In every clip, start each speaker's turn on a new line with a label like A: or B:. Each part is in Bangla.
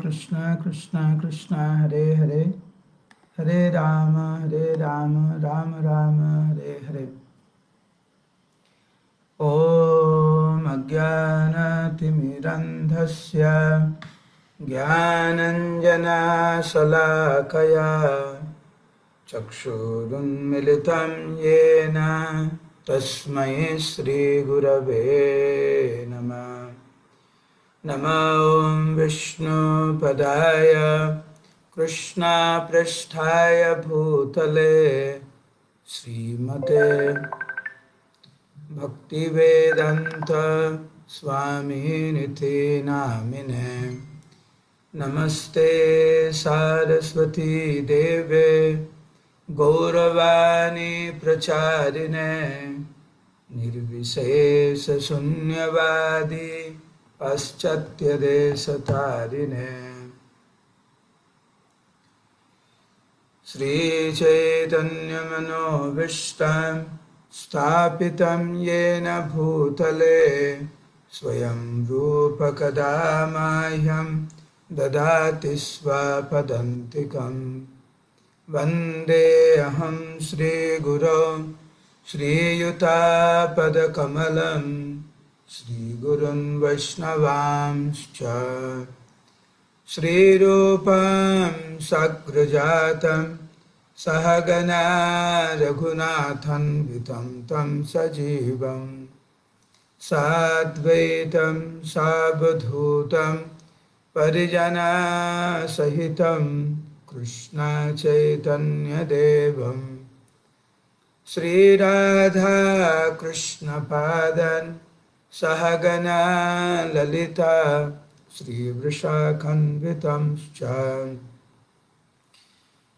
A: कृष्ण कृष्ण कृष्ण हरे हरे, हरे राम राम राम हरे हरे। ॐ अज्ञानतिमिरन्धस्य ज्ञानञ्जनशलाकया चक्षुरुन्मिलितं येन तस्मै श्रीगुरवे नमः। नमो विष्णुपदाय कृष्णपृष्ठाय भूतले श्रीमते भक्तिवेदान्त स्वामिनिति नामिने। नमस्ते सारस्वती देवे गौरवाणी प्रचारिणे निर्विशेषशून्यवादी पाश्चात्यदेशतारिणे। श्रीचैतन्यमनोभीष्टं स्थापितं येन भूतले स्वयं रूप कदा मह्यं ददाति स्वपदान्तिकं। वन्देऽहं श्रीगुरो श्रीयुतापदकमलं श्रीगुरुन् वैष्णवांश्च। श्रीरूपं साग्रजातं सहगना रघुनाथान्वितं तं सजीवं साद्वैतं सावधूतं परिजनसहितं कृष्णचैतन्यदेवं श्रीराधाकृष्णपादान् सहगना ललिता श्रीवृषाखन्वितंश्च।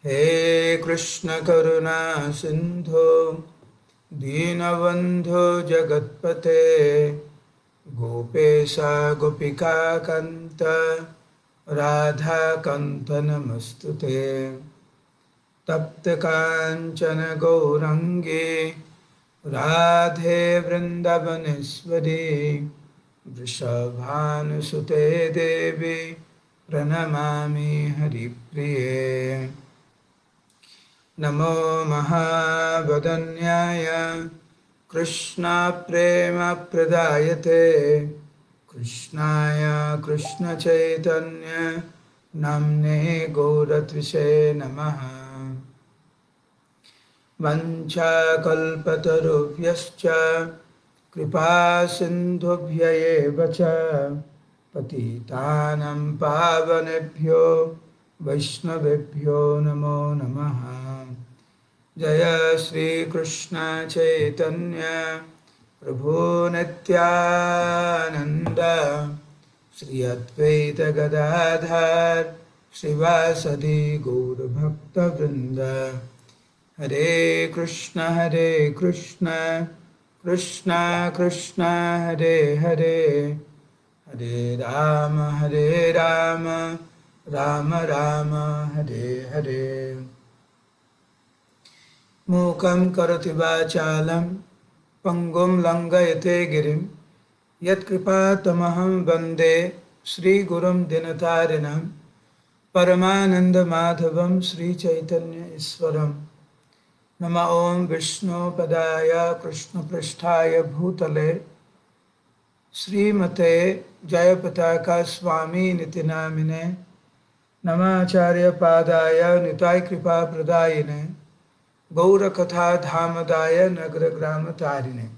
A: हे कृष्ण करुणा सिन्धो दीनबन्धो जगत्पते गोपेश गोपिकान्त राधाकान्त नमस्तुते। तप्तकाञ्चन गौराङ्गी राधे वृन्दावनेश्वरी वृषभानुसुते देवी प्रणमामि हरिप्रिये। नमो महावदन्याय कृष्णप्रेमप्रदायते कृष्णाय कृष्णचैतन्य नाम्ने गौरत्विषे नमः। वञ्चाकल्पतरुभ्यश्च कृपासिन्धुभ्य एव च पतितानां पावनेभ्यो वैष्णवेभ्यो नमो नमः। जय श्री कृष्ण चैतन्य प्रभु नित्यानंद श्री अद्वैत गदाधर श्रीवासदि गौरभक्तवृंद। हरे कृष्ण कृष्ण कृष्ण हरे हरे, हरे राम राम राम हरे हरे। मूकं करोति वाचालं पंगुं लंघयते गिरिं यत्कृपातमहं वन्दे श्रीगुरुं दिनतारिणं परमानन्दमाधवं श्रीचैतन्य ईश्वरम्। नमः ओं विष्णुपदाय कृष्णपृष्ठाय भूतले श्रीमते जयपताका स्वामिनिति नामिने। नमाचार्यपादाय निताय कृपाप्रदायिने गौरकथाधामदाय नगरग्रामतारिणे।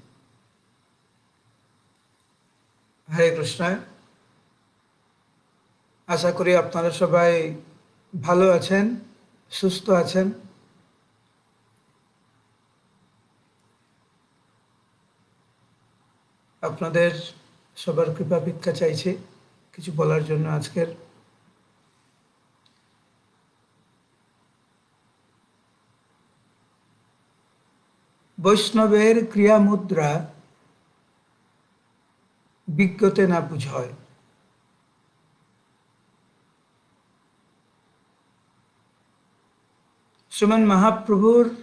A: हरे कृष्ण। आशा करी आपनारा सबाई भालो आछेन, सुस्थ आछेन। আপনাদের সবার কৃপা ভিক্ষা চাইছি কিছু বলার জন্য। আজকের বৈষ্ণবের ক্রিয়া মুদ্রা বিজ্ঞতে না বুঝয়। শ্রীমান মহাপ্রভুর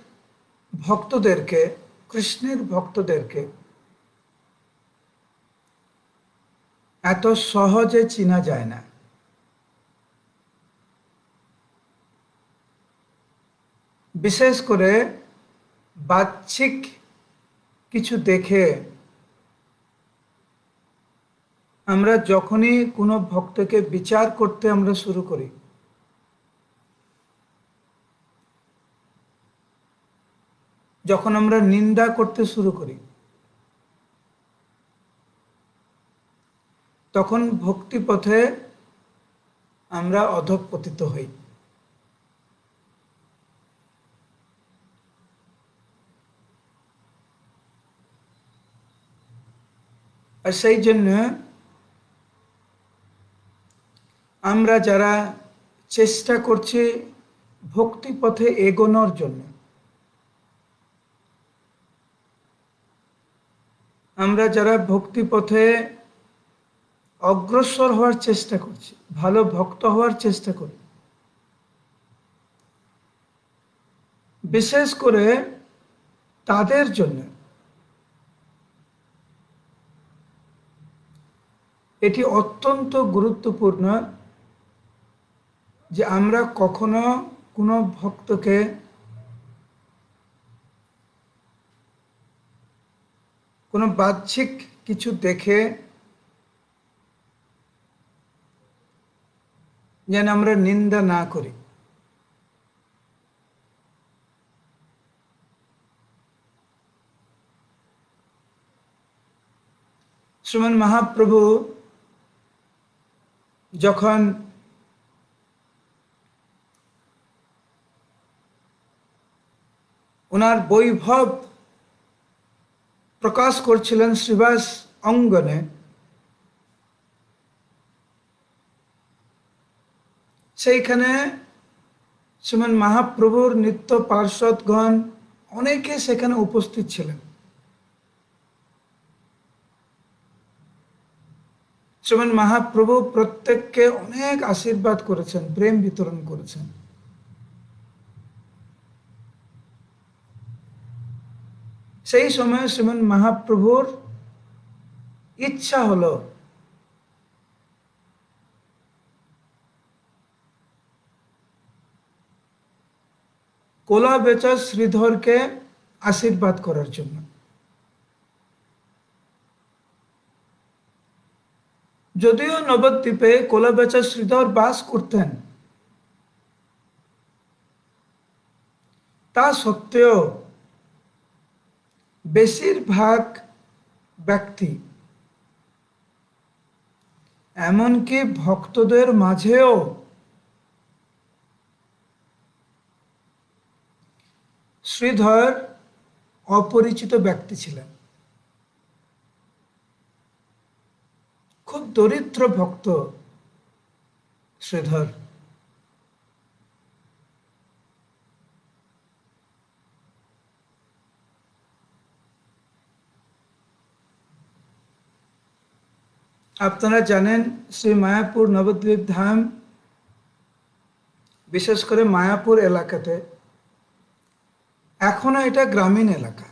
A: ভক্তদেরকে, কৃষ্ণের ভক্তদেরকে এত সহজে চেনা যায় না। বিশেষ করে বাহ্যিক কিছু দেখে আমরা যখনই কোনো ভক্তকে বিচার করতে আমরা শুরু করি, যখন আমরা নিন্দা করতে শুরু করি, তখন ভক্তিপথে আমরা অধঃপতিত হই। আর সেই জন্য আমরা যারা চেষ্টা করছি ভক্তিপথে এগোনোর জন্য, আমরা যারা ভক্তিপথে অগ্রসর হওয়ার চেষ্টা করছি, ভালো ভক্ত হওয়ার চেষ্টা করি, বিশেষ করে তাদের জন্য এটি অত্যন্ত গুরুত্বপূর্ণ যে আমরা কখনো কোনো ভক্তকে কোনো বাহ্যিক কিছু দেখে যেন আমরা নিন্দা না করি। শ্রীমান মহাপ্রভু যখন ওনার বৈভব প্রকাশ করছিলেন শ্রীবাস অঙ্গনে, সেইখানে শ্রীমান মহাপ্রভুর নিত্য পার্ষদগণ অনেকে সেখানে উপস্থিত ছিলেন। শ্রীমান মহাপ্রভু প্রত্যেককে অনেক আশীর্বাদ করেছেন, প্রেম বিতরণ করেছেন। সেই সময় শ্রীমান মহাপ্রভুর ইচ্ছা হলো কোলা বেচা শ্রীধরকে আশীর্বাদ করার জন্য। যদিও নবদ্বীপে কোলা বেচা শ্রীধর বাস করতেন, তা সত্ত্বেও বেশিরভাগ ব্যক্তি, এমনকি ভক্তদের মাঝেও শ্রীধর অপরিচিত ব্যক্তি ছিলেন। খুব দরিদ্র ভক্ত শ্রীধর। আপনারা জানেন শ্রী মায়াপুর নবদ্বীপ ধাম, বিশেষ করে মায়াপুর এলাকাতে এখনো এটা গ্রামীণ এলাকা।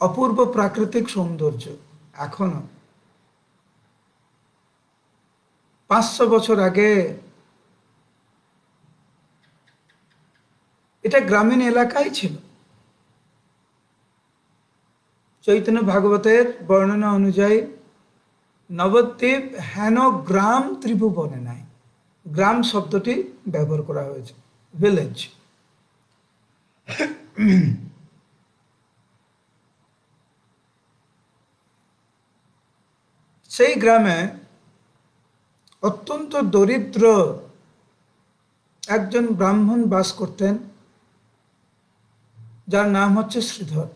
A: অপূর্ব প্রাকৃতিক সৌন্দর্য এখনো। 500 বছর আগে এটা গ্রামীণ এলাকাই ছিল। চৈতন্য ভাগবতের বর্ণনা অনুযায়ী নবদ্বীপ হেন গ্রাম ত্রিভুবনে নাই। গ্রাম শব্দটি ব্যবহার করা হয়েছে, ভিলেজ। সেই গ্রামে অত্যন্ত দরিদ্র একজন ব্রাহ্মণ বাস করতেন, যার নাম হচ্ছে শ্রীধর।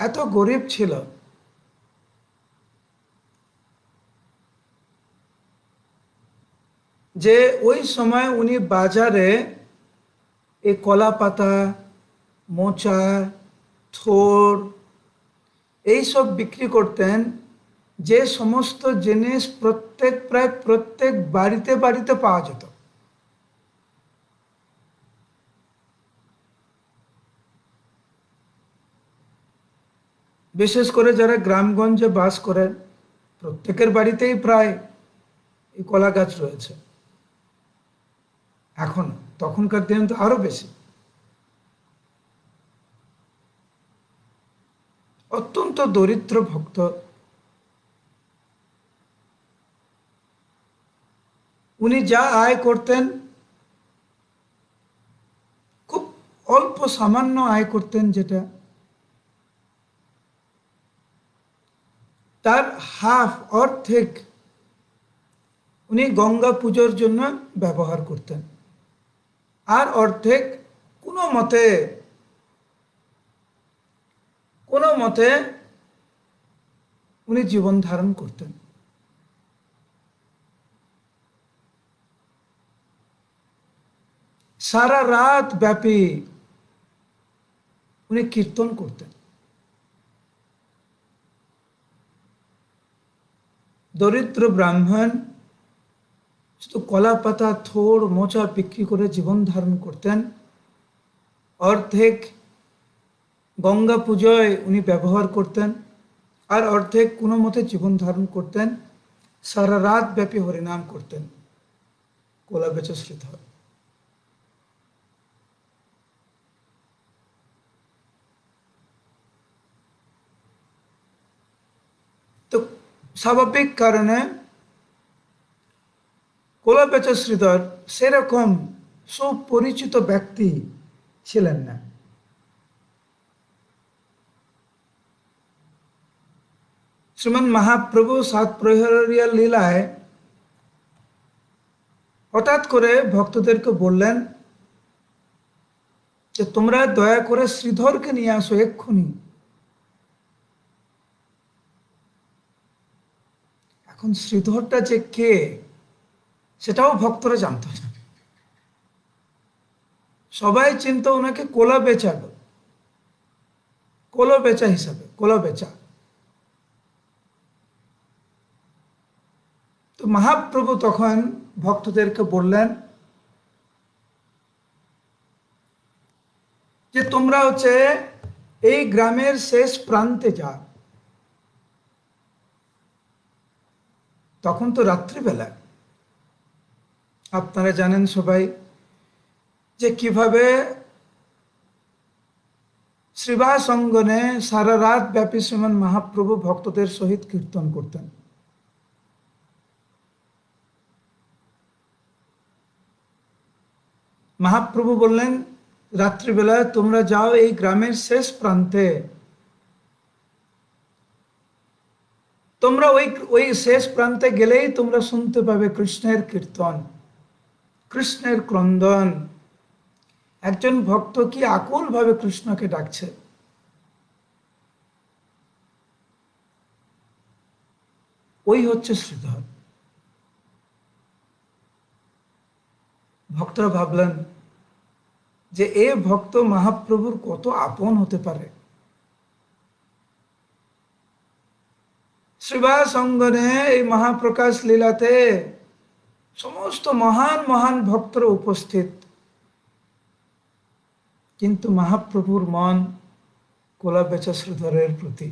A: এত গরিব ছিল যে ওই সময় উনি বাজারে এই কলা পাতা, মোচা, থোর এইসব বিক্রি করতেন, যে সমস্ত জিনিস প্রায় প্রত্যেক বাড়িতে বাড়িতে পাওয়া যেত। বিশেষ করে যারা গ্রামগঞ্জে বাস করেন প্রত্যেকের বাড়িতেই প্রায় এই কলা গাছ রয়েছে এখন। তখনকার দিনে তো আরো বেশি। অত্যন্ত দরিদ্র ভক্ত, উনি যা আয় করতেন খুব অল্প সামান্য আয় করতেন, যেটা তার হাফ অর্ধেক উনি গঙ্গা পুজোর জন্য ব্যবহার করতেন, আর অর্ধেক কোনো মতে উনি জীবন ধারণ করতেন। সারা রাত ব্যাপী উনি কীর্তন করতেন। দরিদ্র ব্রাহ্মণ শুধু কলা পাতা থোড় মোচা বিক্রি করে জীবন ধারণ করতেন, অর্ধেক গঙ্গা পুজোয় উনি ব্যবহার করতেন, আর অর্ধেক কোনো মতে জীবন ধারণ করতেন। সারা রাত ব্যাপী হরিনাম করতেন কোলা বেচে শ্রীধর। তো স্বাভাবিক কারণে কোলা বেচে শ্রীধর সেরকম সুপরিচিত ব্যক্তি ছিলেন না। শ্রীমন মহাপ্রভু সাত প্রহরীয় লীলায় হঠাৎ করে ভক্তদেরকে বললেন যে তোমরা দয়া করে শ্রীধরকে নিয়ে আসো এক্ষুনি। এখন শ্রীধরটা যে কে সেটাও ভক্তরা জানত না। সবাই চিনত ওনাকে কোলা বেচা হিসাবে, কোলা বেচা। তো মহাপ্রভু তখন ভক্তদেরকে বললেন যে তোমরা এই গ্রামের শেষ প্রান্তে যাও। তখন তো রাত্রিবেলা, আপনারা জানেন সবাই যে কিভাবে শ্রীবাস অঙ্গনে সারা রাত ব্যাপী শ্রীমান মহাপ্রভু ভক্তদের সহিত কীর্তন করতেন। মহাপ্রভু বললেন রাত্রিবেলা তোমরা যাও এই গ্রামের শেষ প্রান্তে, তোমরা ওই শেষ প্রান্তে গেলেই তোমরা শুনতে পাবে কৃষ্ণের কীর্তন, কৃষ্ণের ক্রন্দন। একজন ভক্ত কি আকুল ভাবে কৃষ্ণকে ডাকছে। ওই হচ্ছে শ্রীধর। ভক্তরা ভাবলেন যে এ ভক্ত মহাপ্রভুর কত আপন হতে পারে। শ্রীবাস অঙ্গনে এই মহাপ্রকাশ লীলাতে সমস্ত মহান মহান ভক্তরা উপস্থিত, কিন্তু মহাপ্রভুর মন কোলা বেচা শ্রীধরের প্রতি।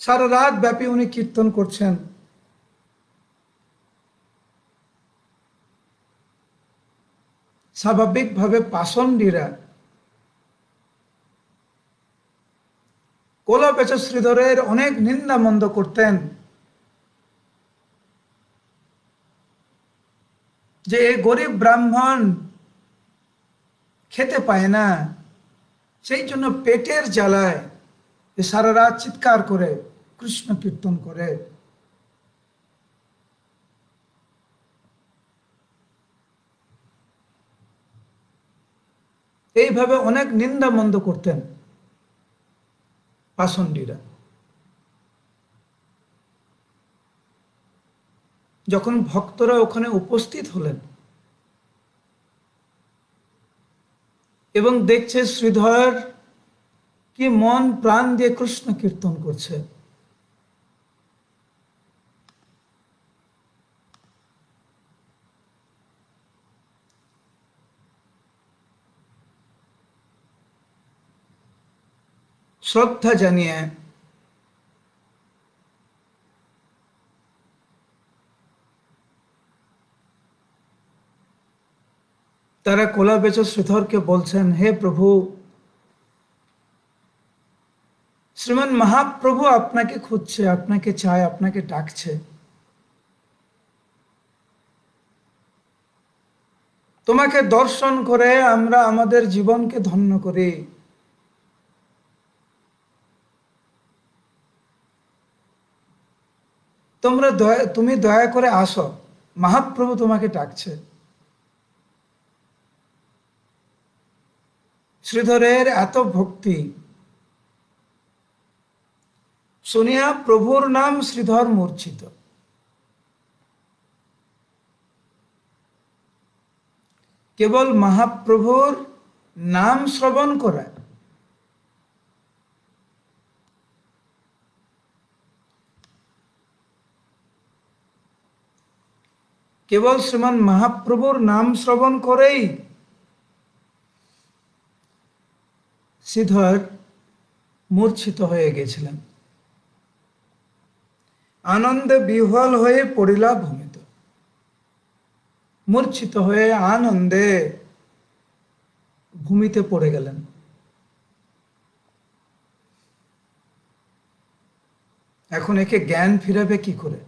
A: সারা রাত ব্যাপী উনি কীর্তন করছেন। স্বাভাবিকভাবে পাষণ্ডীরা কোলা বেচা শ্রীধরের অনেক নিন্দা মন্দ করতেন, যে এই গরিব ব্রাহ্মণ খেতে পায় না, সেই জন্য পেটের জ্বালায় সারা রাত চিৎকার করে কৃষ্ণ কীর্তন করে। এইভাবে অনেক নিন্দা মন্দ করতেন পাষণ্ডীরা। যখন ভক্তরা ওখানে উপস্থিত হলেন এবং দেখছে শ্রীধর কি মন প্রাণ দিয়ে কৃষ্ণ কীর্তন করছে, শ্রদ্ধা জানিয়ে তারা কোলাবেচর শ্রীধরকে বলছেন, হে প্রভু, শ্রীমান মহাপ্রভু আপনাকে খুঁজছে, আপনাকে চায়, আপনাকে ডাকছে। তোমাকে দর্শন করে আমরা আমাদের জীবনকে ধন্য করি। তুমি দয়া করে আসো, মহাপ্রভু তোমাকে ডাকছে। শ্রীধরের এত ভক্তি শুনিয়া প্রভুর নাম শ্রীধর মূর্ছিত। কেবল মহাপ্রভুর নাম শ্রবণ করে কেবল শ্রীমান মহাপ্রভুর নাম শ্রবণ করেই শ্রীধর মূর্ছিত হয়ে গেছিলেন। আনন্দে বিহ্বল হয়ে পড়িলা ভূমিতে। মূর্ছিত হয়ে আনন্দে ভূমিতে পড়ে গেলেন। এখন একে জ্ঞান ফিরাবে কি করে?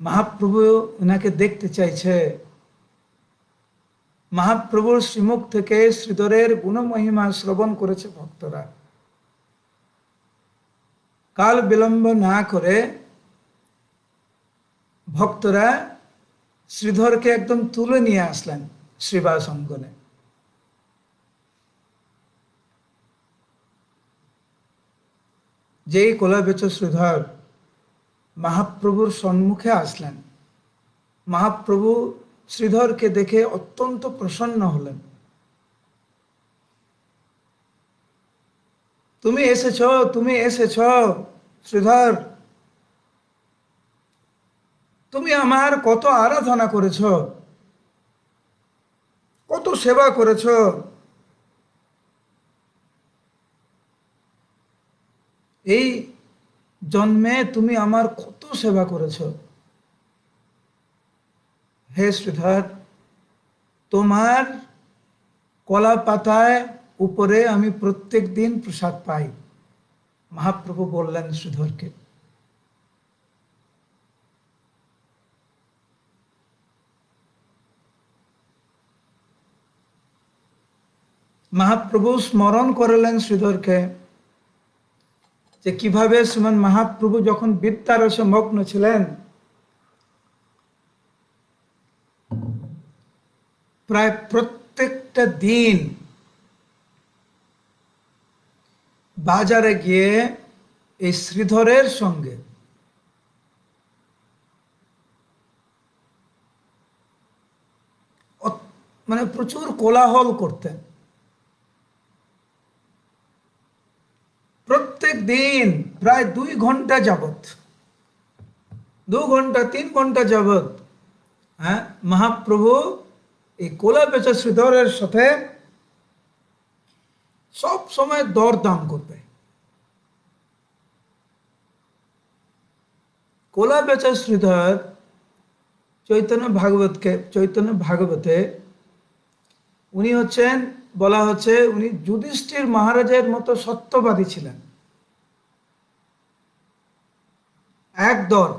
A: মহাপ্রভু এনাকে দেখতে চাইছে। মহাপ্রভুর শ্রীমুখ থেকে শ্রীধরের গুণমহিমা শ্রবণ করেছে ভক্তরা। কাল বিলম্ব না করে ভক্তরা শ্রীধরকে একদম তুলে নিয়ে আসলেন শ্রীবাস অঙ্গনে। যেই কোলাবেচর শ্রীধর মহাপ্রভুর সম্মুখে আসলেন, মহাপ্রভু শ্রীধরকে দেখে অত্যন্ত প্রসন্ন হলেন। তুমি এসেছ শ্রীধর, তুমি আমার কত আরাধনা করেছ, কত সেবা করেছ। এই জন্মে তুমি আমার কত সেবা করেছ। হে শ্রীধর, তোমার কলা পাতায় উপরে আমি প্রত্যেক দিন প্রসাদ পাই। মহাপ্রভু বললেন শ্রীধরকে। মহাপ্রভু স্মরণ করলেন শ্রীধরকে যে কিভাবে শ্রীমান মহাপ্রভু যখন বিদ্যারসে মগ্ন ছিলেন, প্রায় প্রত্যেকটা দিন বাজারে গিয়ে এই শ্রীধরের সঙ্গে মানে প্রচুর কোলাহল করতেন। প্রত্যেক দিন প্রায় 2 ঘন্টা যাবত, 2 ঘন্টা 3 ঘন্টা যাবত মহাপ্রভু এই কোলাবেচর শ্রীধরের সাথে সব সময় দরদাম করবে। কোলাবেচর শ্রীধর চৈতন্য ভাগবতে উনি হচ্ছেন, বলা হচ্ছে উনি যুধিষ্ঠির মহারাজের মতো সত্যবাদী ছিলেন। একদম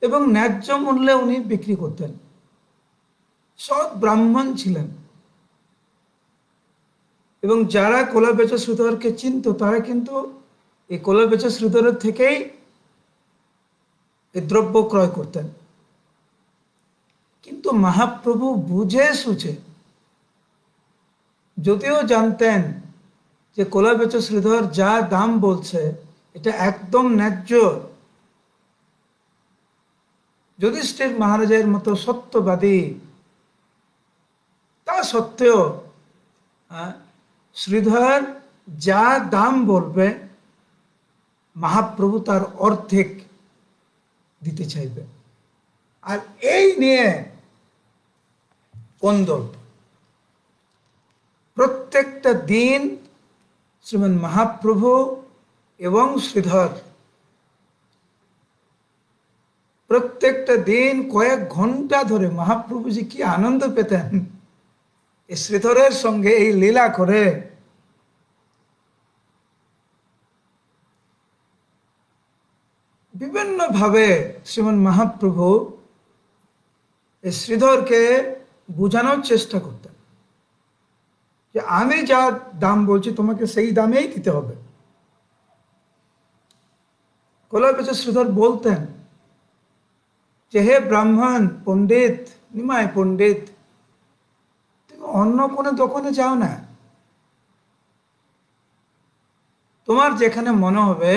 A: এবং ন্যায্য মূল্যে উনি বিক্রি করতেন। সৎ ব্রাহ্মণ ছিলেন এবং যারা কোলাবেচর শ্রীধরকে চিনত তারা কিন্তু এই কোলাবেচর শ্রীধরের থেকেই এই দ্রব্য ক্রয় করতেন। কিন্তু মহাপ্রভু বুঝে সুঝে, যদিও জানতেন যে কোলাবেচর শ্রীধর যা দাম বলছে এটা একদম ন্যায্য, যুধিষ্ঠির মহারাজের মতো সত্যবাদী, তা সত্ত্বেও শ্রীধর যা দাম বলবে মহাপ্রভু তার অর্ধেক দিতে চাইবে। আর এই নিয়ে কোন্দল। প্রত্যেকটা দিন শ্রীমন মহাপ্রভু এবং শ্রীধর প্রত্যেকটা দিন কয়েক ঘন্টা ধরে মহাপ্রভুজি কি আনন্দ পেতেন এই শ্রীধরের সঙ্গে এই লীলা করে। বিভিন্ন ভাবে শ্রীমন মহাপ্রভু এই শ্রীধরকে বোঝানোর চেষ্টা করতেন যে আমি যা দাম বলছি তোমাকে সেই দামেই দিতে হবে। কলাপেচা শ্রীধর বলতেন যে হে ব্রাহ্মণ পণ্ডিত, নিমাই পণ্ডিত, তুমি অন্য কোনো দোকানে যাও না, তোমার যেখানে মনে হবে,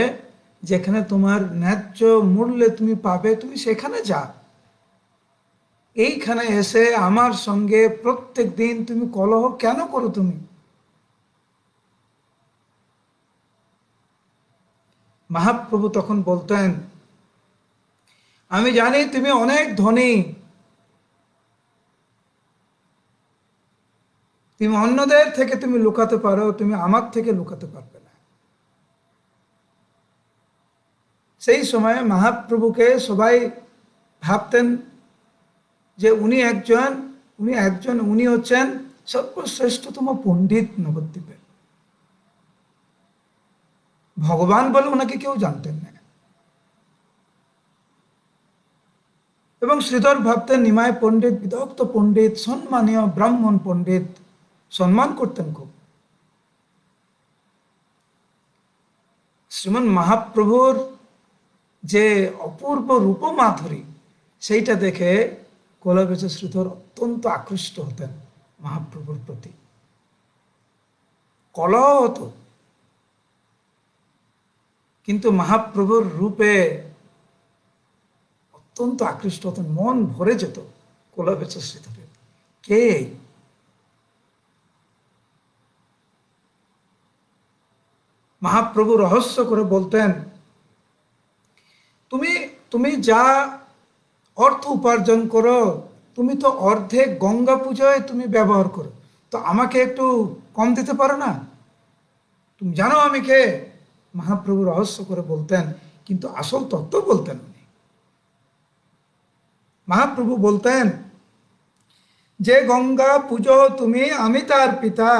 A: যেখানে তোমার ন্যায্য মূল্যে তুমি পাবে, তুমি সেখানে যাও। এইখানে এসে আমার সঙ্গে প্রত্যেক দিন তুমি কলহ কেন করো? তুমি মহাপ্রভু তখন বলতেন আমি জানি তুমি অনেক ধনী, তুমি অন্যদের থেকে তুমি লুকাতে পারো, তুমি আমার থেকে লুকাতে পারবে না। সেই সময় মহাপ্রভুকে সবাই ভাবতেন যে উনি হচ্ছেন সর্বশ্রেষ্ঠতম পণ্ডিত নবদ্বীপের। ভগবান বলে ওনাকে কেউ জানতেন না। এবং শ্রীধর ভাবতেন নিমাই পণ্ডিত, বিদগ্ধ পণ্ডিত, সম্মানীয় ব্রাহ্মণ পণ্ডিত, সম্মান করতেন খুব। শ্রীমন মহাপ্রভুর যে অপূর্ব রূপমাধুরী সেইটা দেখে কলাপেচা শ্রীধর অত্যন্ত আকৃষ্ট হতেন মহাপ্রভুর প্রতি। কলহ হতো, কিন্তু মহাপ্রভুর রূপে অত্যন্ত আকৃষ্ট হতেন, মন ভরে যেত কলাপেচা শ্রীধরের। কে? মহাপ্রভু রহস্য করে বলতেন তুমি যা অর্থ উপার্জন করো, তুমি তো অর্ধেক গঙ্গা পূজায় তুমি ব্যবহার করো, তো আমাকে একটু কম দিতে পারো না? তুমি জানো আমি কে? মহাপ্রভু রহস্য করে বলতেন, কিন্তু আসল তত্ত্ব বলতেন উনি। মহাপ্রভু বলতেন যে গঙ্গা পূজো তুমি, আমি তার পিতা,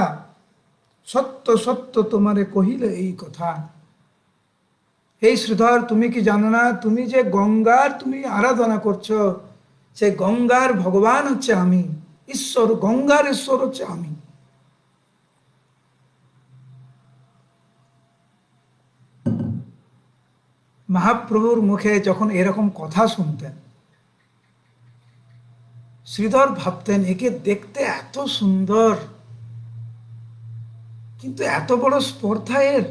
A: সত্য সত্য তোমারে কহিলে এই কথা। এই শ্রীধর, তুমি কি জানো না, তুমি যে গঙ্গার তুমি আরাধনা করছো, সে গঙ্গার ভগবান হচ্ছে আমি, ঈশ্বর, গঙ্গার ঈশ্বর হচ্ছে আমি। মহাপ্রভুর মুখে যখন এরকম কথা শুনতেন, শ্রীধর ভাবতেন একে দেখতে এত সুন্দর, কিন্তু এত বড় স্পর্ধা এর।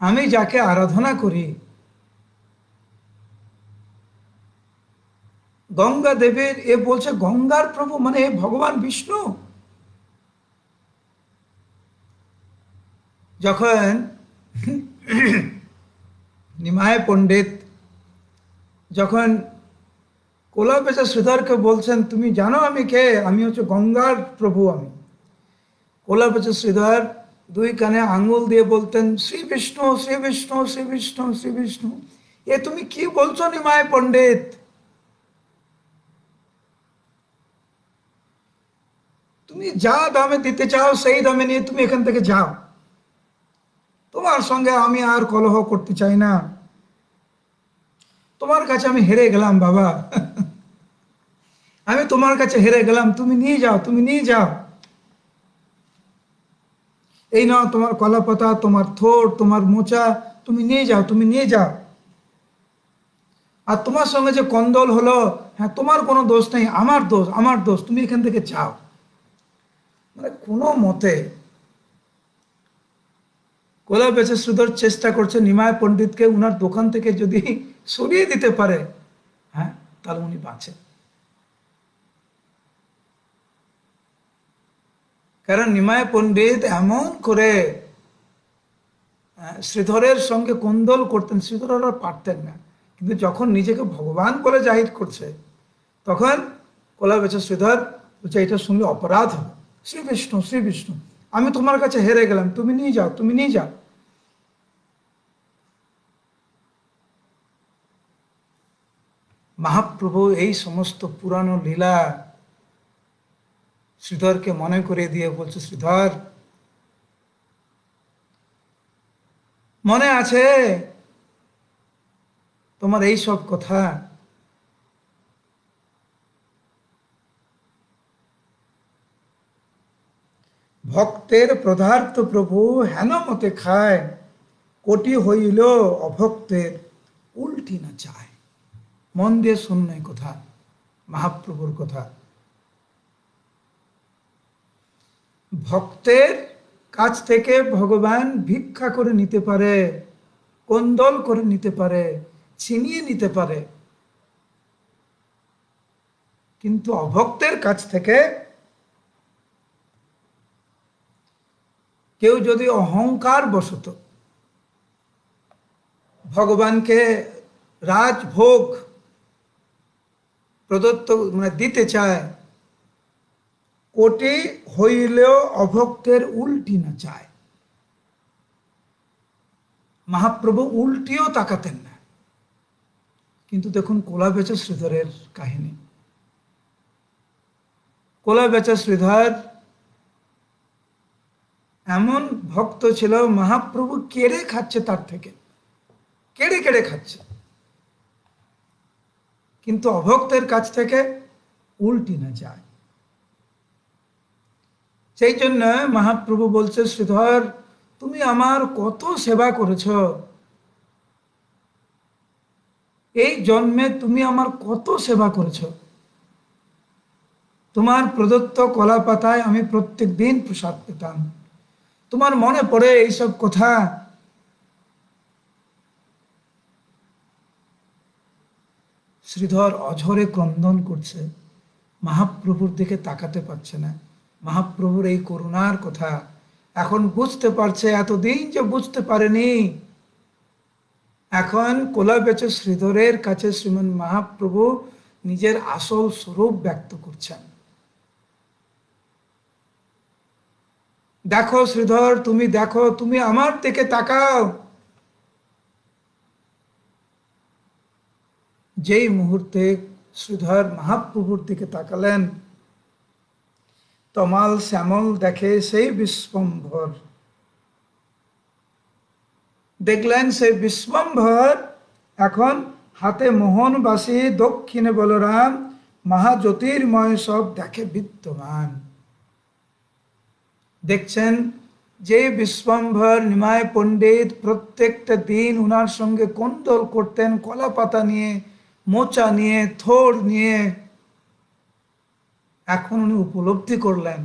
A: আমি যাকে আরাধনা করি, গঙ্গা দেবীর, এ বলছে গঙ্গার প্রভু, মানে ভগবান বিষ্ণু। যখন নিমাই পণ্ডিত যখন কলাপেচা শ্রীধরকে বলছেন তুমি জানো আমি কে, আমি হচ্ছে গঙ্গার প্রভু আমি, কলাপেচা শ্রীধর দুই কানে আঙ্গুল দিয়ে বলতেন শ্রী বিষ্ণু, শ্রী বিষ্ণু, শ্রী বিষ্ণু, শ্রী বিষ্ণু। এ তুমি কি বলছো নিমাই পণ্ডিত? তুমি যা দামে দিতে চাও সেই দামে নিয়ে তুমি এখান থেকে যাও, তোমার সঙ্গে আমি আর কলহ করতে চাই না, তোমার কাছে আমি হেরে গেলাম বাবা, আমি তোমার কাছে হেরে গেলাম, তুমি নিয়ে যাও, তুমি নিয়ে যাও, এই নাও তোমার কলাপাতা, তোমার থোড়, তোমার মোচা, তুমি নিয়ে যাও, তুমি নিয়ে যাও। আর তোমার সঙ্গে যে কন্দল হলো, হ্যাঁ তোমার কোনো দোষ নেই, আমার দোষ, আমার দোষ, তুমি এখান থেকে যাও। মানে কোনো মতে কলাপেচা শ্রীধর চেষ্টা করছে নিমাই পণ্ডিতকে উনার দোকান থেকে যদি সরিয়ে দিতে পারে, হ্যাঁ তাহলে উনি বাঁচেন। কারণ নিমাই পণ্ডিত এমন করে শ্রীধরের সঙ্গে কোন্দল করতেন, শ্রীধর আর পারতেন না। কিন্তু যখন নিজেকে ভগবান বলে জাহির করছে, তখন কলা বেচা শ্রীধর বলছে এটা শুনলে অপরাধ হবে। শ্রী বিষ্ণু আমি তোমার কাছে হেরে গেলাম, তুমি নিয়ে যাও, তুমি নিয়ে যাও। মহাপ্রভু এই সমস্ত পুরানো লীলা শ্রীধরকে মনে করে দিয়ে বলছে, শ্রীধর মনে আছে তোমার এই সব কথা? ভক্তের প্রধার্থ প্রভু হেন মতে খায়, কোটি হইল অভক্তের উল্টি না চায়। মন দিয়ে শুনুন এই কথা, মহাপ্রভুর কথা। ভক্তের কাছ থেকে ভগবান ভিক্ষা করে নিতে পারে, কোন্দল করে নিতে পারে, ছিনিয়ে নিতে পারে, কিন্তু অভক্তের কাছ থেকে কেউ যদি অহংকার বশত ভগবানকে রাজভোগ প্রদত্ত দিতে চায়, কোটি হইলেও অভক্তের উল্টি না চায়। মহাপ্রভু উল্টিও তাকাতেন না। কিন্তু দেখুন কোলা বেচা শ্রীধরের কাহিনী। কোলা বেচা শ্রীধর এমন ভক্ত ছিল, মহাপ্রভু কেড়ে খাচ্ছে তার থেকে, কেড়ে কেড়ে খাচ্ছে, কিন্তু অভক্তের কাছ থেকে উল্টি না যায়। সেই জন্য মহাপ্রভু বলছে, শ্রীধর তুমি আমার কত সেবা করেছ, এই জন্মে তুমি আমার কত সেবা করেছ, তোমার প্রদত্ত কলা পাতায় আমি প্রত্যেক দিন প্রসাদ পেতাম, তোমার মনে পড়ে এইসব কথা? শ্রীধর অঝরে ক্রন্দন করছে, মহাপ্রভুর দিকে তাকাতে পারছে না। মহাপ্রভুর এই করুণার কথা এখন বুঝতে পারছে, এতদিন যে বুঝতে পারেনি। এখন কোলা বেচে শ্রীধরের কাছে শ্রীমান মহাপ্রভু নিজের আসল স্বরূপ ব্যক্ত করছেন। দেখো শ্রীধর, তুমি দেখো, তুমি আমার দিকে তাকাও। যেই মুহূর্তে শ্রীধর মহাপ্রভুর দিকে তাকালেন, তমাল শ্যামল দেখে সেই বিশ্বম্ভর। দেখলেন সেই বিশ্বম্ভর এখন হাতে মোহনবাসী, দক্ষিণে বলরাম, মহাজ্যোতির্ময় সব দেখে বিদ্যমান। দেখছেন যে বিশ্বম্ভর নিমাই পণ্ডিত প্রত্যেকটা দিন উনার সঙ্গে কোন্দল করতেন, কলা পাতা নিয়ে, মোচা নিয়ে, থোড় নিয়ে। এখন উনি উপলব্ধি করলেন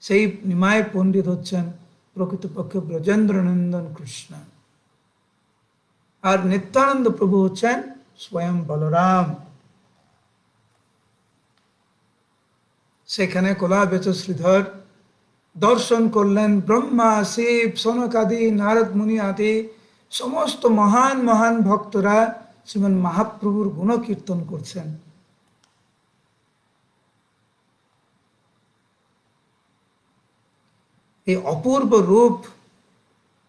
A: সেই নিমাই পণ্ডিত হচ্ছেন প্রকৃতপক্ষে ব্রজেন্দ্রনন্দন কৃষ্ণ, আর নিত্যানন্দ প্রভু হচ্ছেন স্বয়ং বলরাম। সেখানে কোলা বেচে শ্রীধর দর্শন করলেন ব্রহ্মা, শিব, সনকাদি, নারদ মুনি আদি সমস্ত মহান মহান ভক্তরা শ্রীমান মহাপ্রভুর গুণ কীর্তন করছেন। এই অপূর্ব রূপ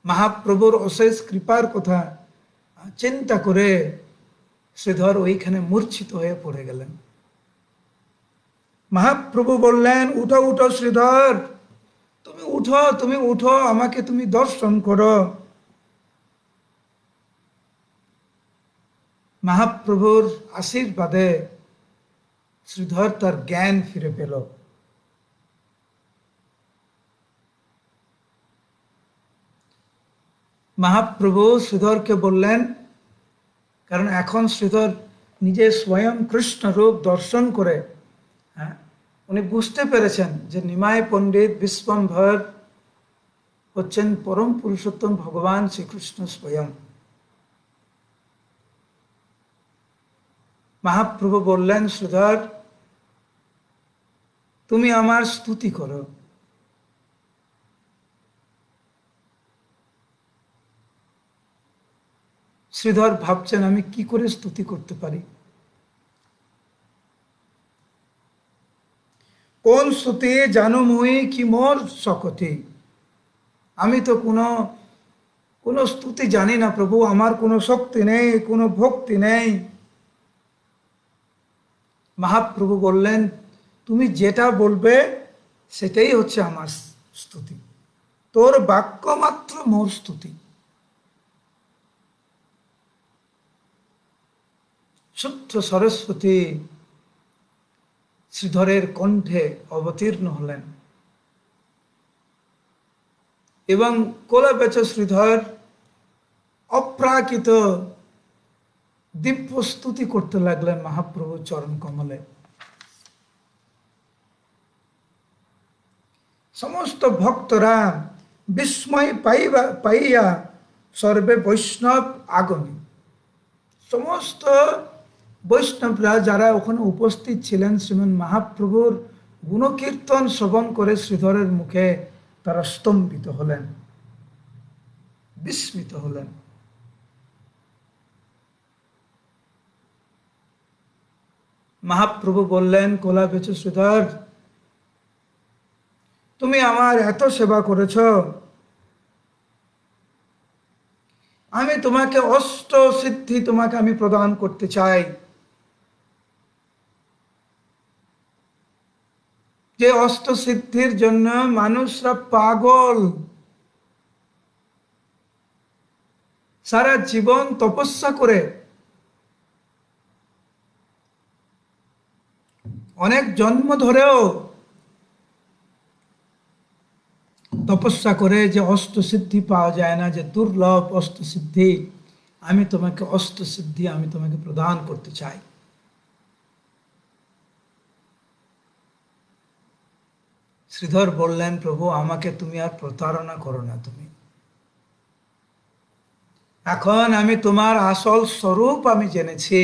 A: মহাপ্রভুর অশেষ কৃপার কথা চিন্তা করে শ্রীধর ওইখানে মূর্ছিত হয়ে পড়ে গেলেন। মহাপ্রভু বললেন, উঠো উঠো শ্রীধর, তুমি উঠো, তুমি উঠো, আমাকে তুমি দর্শন করো। মহাপ্রভুর আশীর্বাদে শ্রীধর তার জ্ঞান ফিরে পেল। মহাপ্রভু শ্রীধরকে বললেন, কারণ এখন শ্রীধর নিজে স্বয়ং কৃষ্ণ রূপ দর্শন করে উনি বুঝতে পেরেছেন যে নিমাই পণ্ডিত বিশ্বম্ভর হচ্ছেন পরম পুরুষোত্তম ভগবান শ্রীকৃষ্ণ স্বয়ং। মহাপ্রভু বললেন, শ্রীধর তুমি আমার স্তুতি করো। শ্রীধর ভাবছেন আমি কি করে স্তুতি করতে পারি। কোন স্তুতি জানো মুই কি মোর শকতি। আমি তো কোনো স্তুতি জানি না প্রভু, আমার কোনো শক্তি নেই, কোনো ভক্তি নেই। মহাপ্রভু বললেন, তুমি যেটা বলবে সেটাই হচ্ছে আমার স্তুতি, তোর বাক্য মাত্র মোর স্তুতি। শুদ্ধ সরস্বতী শ্রীধরের কণ্ঠে অবতীর্ণ হলেন এবং কোলাবেচ শ্রীধর অপ্রাকৃত দিব্য স্তুতি করতে লাগলেন মহাপ্রভুর চরণ কমলে। সমস্ত ভক্তরা বিস্ময় পাইয়া সর্বে বৈষ্ণব আগমী। সমস্ত বৈষ্ণবরা যারা ওখানে উপস্থিত ছিলেন শ্রীমন মহাপ্রভুর গুণকীর্তন শ্রবণ করে শ্রীধরের মুখে তারা স্তম্ভিত হলেন, বিস্মিত হলেন। মহাপ্রভু বললেন, কোলাবেচ শ্রীধর, তুমি আমার এত সেবা করেছ, আমি তোমাকে অষ্ট সিদ্ধি তোমাকে আমি প্রদান করতে চাই। যে অষ্ট সিদ্ধির জন্য মানুষরা পাগল, সারা জীবন তপস্যা করে, অনেক জন্ম ধরেও তপস্যা করে যে অষ্টসিদ্ধি পাওয়া যায় না, যে দুর্লভ অষ্টসিদ্ধি, আমি তোমাকে অষ্টসিদ্ধি আমি তোমাকে প্রদান করতে চাই। শ্রীধর বললেন, প্রভু আমাকে তুমি আর প্রতারণা করো না। তুমি এখন আমি তোমার আসল স্বরূপ আমি জেনেছি,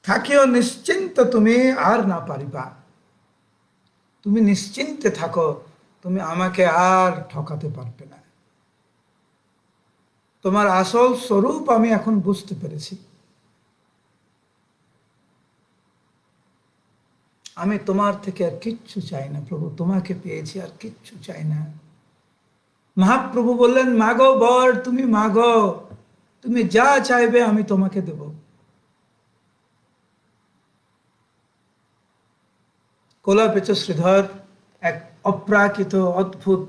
A: থাকিও নিশ্চিন্ত, তুমি আর না পারিবা। তুমি নিশ্চিন্তে থাকো, তুমি আমাকে আর ঠকাতে পারবে না। তোমার আসল স্বরূপ আমি এখন বুঝতে পেরেছি। আমি তোমার থেকে আর কিচ্ছু চাই না প্রভু, তোমাকে পেয়েছি, আর কিচ্ছু চাই না। মহাপ্রভু বললেন, মাগো বর, তুমি মাগো, তুমি যা চাইবে আমি তোমাকে দেব। কোলাবেচ শ্রীধর এক অপ্রাকৃত অদ্ভুত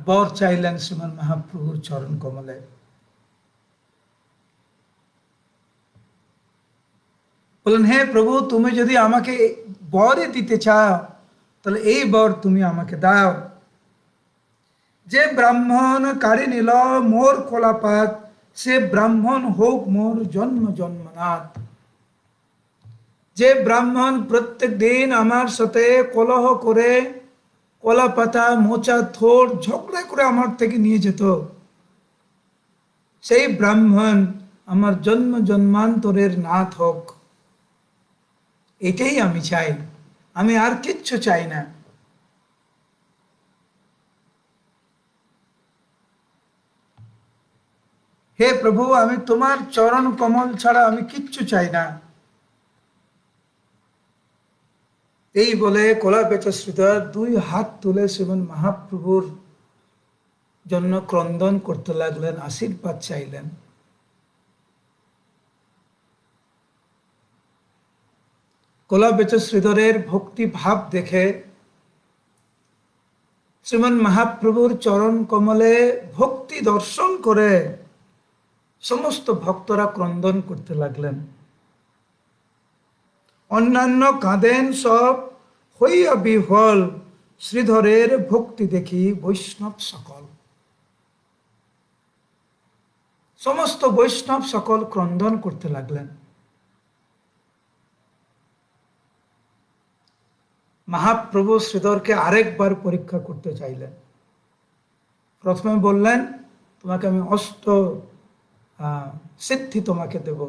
A: বর চাইলেন শ্রীমান মহাপ্রভুর চরণ কমলে। বললেন, হে প্রভু, তুমি যদি আমাকে বরই দিতে চাও তাহলে এই বর তুমি আমাকে দাও। যে ব্রাহ্মণ কারি নিল মোর কলাপাত, সে ব্রাহ্মণ হোক মোর জন্ম জন্মনাথ। যে ব্রাহ্মণ প্রত্যেক দিন আমার সাথে কলহ করে, কলা পাতা, মোচা, থোড় ঝগড়া করে আমার থেকে নিয়ে যেত, সেই ব্রাহ্মণ আমার জন্ম জন্মান্তরের নাথ হোক। এটাই আমি চাই, আমি আর কিচ্ছু চাই না। হে প্রভু, আমি তোমার চরণ কমল ছাড়া আমি কিচ্ছু চাই না। এই বলে কোলাবেচ শ্রীধর দুই হাত তুলে শ্রীমান মহাপ্রভুর জন্য ক্রন্দন করতে লাগলেন, আশীর্বাদ চাইলেন। কোলাবেচ শ্রীধরের ভক্তি ভাব দেখে শ্রীমান মহাপ্রভুর চরণ কমলে ভক্তি দর্শন করে সমস্ত ভক্তরা ক্রন্দন করতে লাগলেন। অন্যান্য কাঁদেন সব, হইয়া বিহ্বল, শ্রীধরের ভক্তি দেখি বৈষ্ণব সকল। সমস্ত বৈষ্ণব সকল ক্রন্দন করতে লাগলেন। মহাপ্রভু শ্রীধরকে আরেকবার পরীক্ষা করতে চাইলেন। প্রথমে বললেন, তোমাকে আমি অষ্ট সিদ্ধি তোমাকে দেব।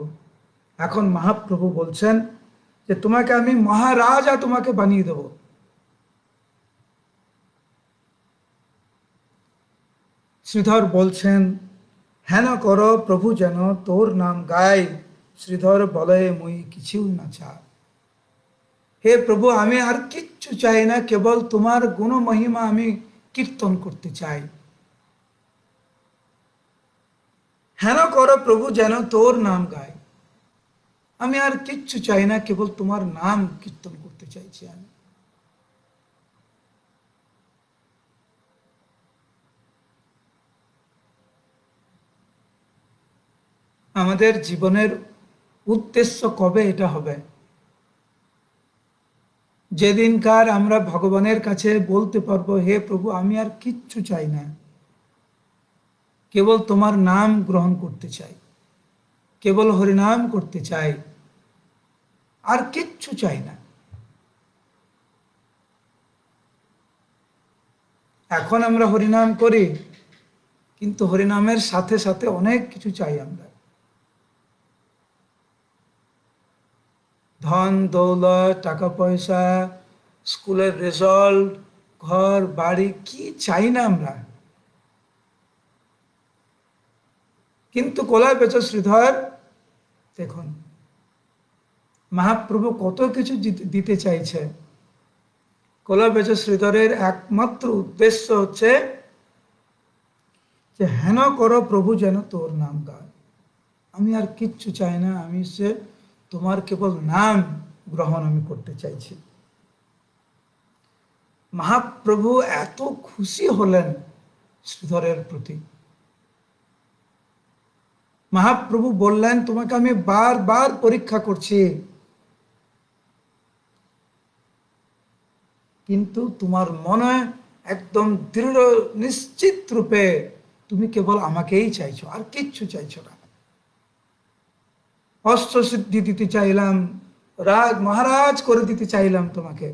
A: এখন মহাপ্রভু বলছেন যে তোমাকে আমি মহারাজা তোমাকে বানিয়ে দেব। শ্রীধর বলছেন, হেন কর প্রভু যেন তোর নাম গাই। শ্রীধর বলে, মুই কিছুই না চাই। হে প্রভু আমি আর কিচ্ছু চাই না, কেবল তোমার গুণ মহিমা আমি কীর্তন করতে চাই। হেন করো প্রভু যেন তোর নাম গায়। আমি আর কিচ্ছু চাই না, কেবল তোমার নাম কীর্তন করতে চাইছি আমি। আমাদের জীবনের উদ্দেশ্য কবে এটা হবে? যেদিনকার আমরা ভগবানের কাছে বলতে পারবো, হে প্রভু আমি আর কিচ্ছু চাই না, কেবল তোমার নাম গ্রহণ করতে চাই, কেবল হরিনাম করতে চাই, আর কিচ্ছু চাই না। এখন আমরা হরিনাম করি, কিন্তু হরিনামের সাথে সাথে অনেক কিছু চাই আমরা। ধন দৌলত, টাকা পয়সা, স্কুলের রেজাল্ট, ঘর বাড়ি, কি চাই না আমরা। কিন্তু কলায় বেচ শ্রীধর দেখুন, মহাপ্রভু কত কিছু দিতে চাইছে। কলায় বেচ শ্রীধরের একমাত্র উদ্দেশ্য হচ্ছে যে হেন করো প্রভু যেন তোর নাম গায়। আমি আর কিচ্ছু চাই না, আমি সে তোমার কেবল নাম গ্রহণ আমি করতে চাইছি। মহাপ্রভু এত খুশি হলেন শ্রীধরের প্রতি। মহাপ্রভু বললেন, তোমাকে আমি বারবার পরীক্ষা করছি, কিন্তু তোমার মনে একদম দৃঢ় নিশ্চিত রূপে তুমি কেবল আমাকেই চাইছো, আর কিচ্ছু চাইছো না। অস্ত্র সিদ্ধি দিতে চাইলাম, রাজ মহারাজ করে দিতে চাইলাম তোমাকে,